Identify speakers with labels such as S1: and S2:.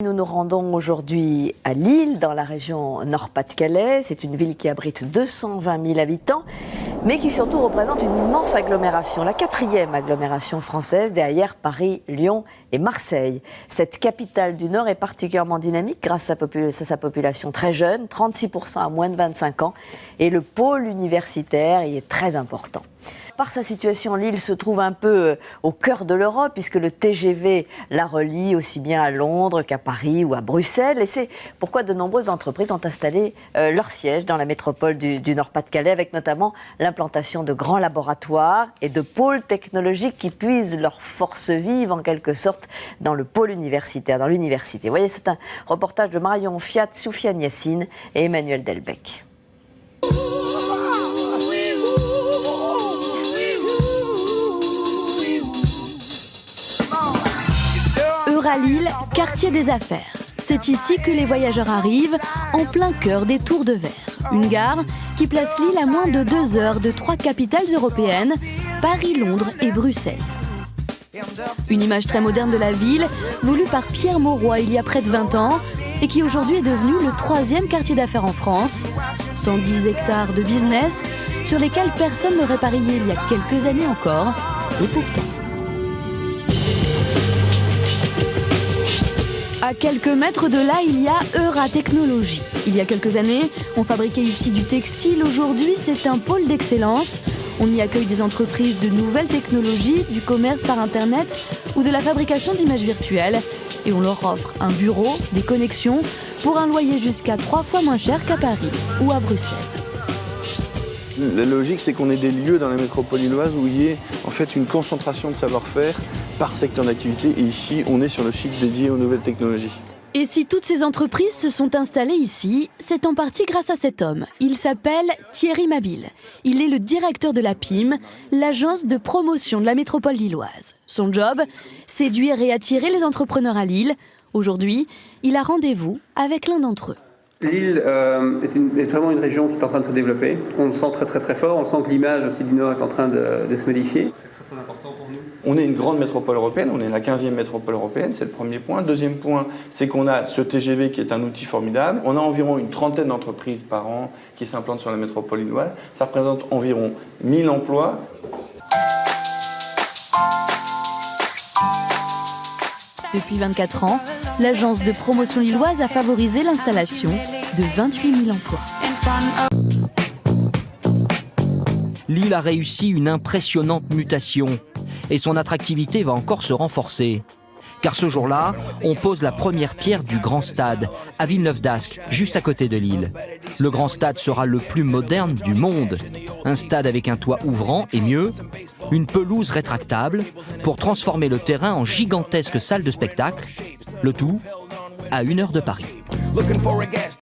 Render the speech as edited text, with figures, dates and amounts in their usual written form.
S1: Nous nous rendons aujourd'hui à Lille, dans la région Nord-Pas-de-Calais. C'est une ville qui abrite 220 000 habitants, mais qui surtout représente une immense agglomération, la 4e agglomération française, derrière Paris, Lyon et Marseille. Cette capitale du Nord est particulièrement dynamique grâce à sa population très jeune, 36% à moins de 25 ans, et le pôle universitaire y est très important. Par sa situation, Lille se trouve un peu au cœur de l'Europe, puisque le TGV la relie aussi bien à Londres qu'à Paris ou à Bruxelles. Et c'est pourquoi de nombreuses entreprises ont installé leur siège dans la métropole du Nord-Pas-de-Calais, avec notamment l'implantation de grands laboratoires et de pôles technologiques qui puisent leurs forces vives, en quelque sorte, dans le pôle universitaire, dans l'université. Vous voyez, c'est un reportage de Marion Fiat, Soufiane Yassine et Emmanuel Delbecq.
S2: Lille, quartier des affaires. C'est ici que les voyageurs arrivent, en plein cœur des Tours de Verre. Une gare qui place Lille à moins de 2 heures de 3 capitales européennes, Paris, Londres et Bruxelles. Une image très moderne de la ville, voulue par Pierre Mauroy il y a près de 20 ans, et qui aujourd'hui est devenu le 3e quartier d'affaires en France. 110 hectares de business, sur lesquels personne n'aurait parié il y a quelques années encore, et pourtant. À quelques mètres de là, il y a Euratechnologie. Il y a quelques années, on fabriquait ici du textile. Aujourd'hui, c'est un pôle d'excellence. On y accueille des entreprises de nouvelles technologies, du commerce par Internet ou de la fabrication d'images virtuelles. Et on leur offre un bureau, des connexions, pour un loyer jusqu'à 3 fois moins cher qu'à Paris ou à Bruxelles.
S3: La logique, c'est qu'on ait des lieux dans la métropole lilloise où il y ait en fait une concentration de savoir-faire par secteur d'activité. Et ici, on est sur le site dédié aux nouvelles technologies.
S2: Et si toutes ces entreprises se sont installées ici, c'est en partie grâce à cet homme. Il s'appelle Thierry Mabille. Il est le directeur de la PIM, l'agence de promotion de la métropole lilloise. Son job, séduire et attirer les entrepreneurs à Lille. Aujourd'hui, il a rendez-vous avec l'un d'entre eux.
S4: Lille est vraiment une région qui est en train de se développer. On le sent très fort. On sent que l'image aussi du Nord est en train de se modifier. C'est très important pour nous.
S3: On est une grande métropole européenne, on est la 15e métropole européenne, c'est le premier point. Deuxième point, c'est qu'on a ce TGV qui est un outil formidable. On a environ une trentaine d'entreprises par an qui s'implantent sur la métropole lilloise. Ça représente environ 1000 emplois.
S2: Depuis 24 ans, l'agence de promotion lilloise a favorisé l'installation de 28 000 emplois.
S5: Lille a réussi une impressionnante mutation et son attractivité va encore se renforcer. Car ce jour-là, on pose la première pierre du Grand Stade, à Villeneuve-d'Ascq, juste à côté de Lille. Le Grand Stade sera le plus moderne du monde. Un stade avec un toit ouvrant et mieux, une pelouse rétractable pour transformer le terrain en gigantesque salle de spectacle. Le tout à 1 heure de Paris.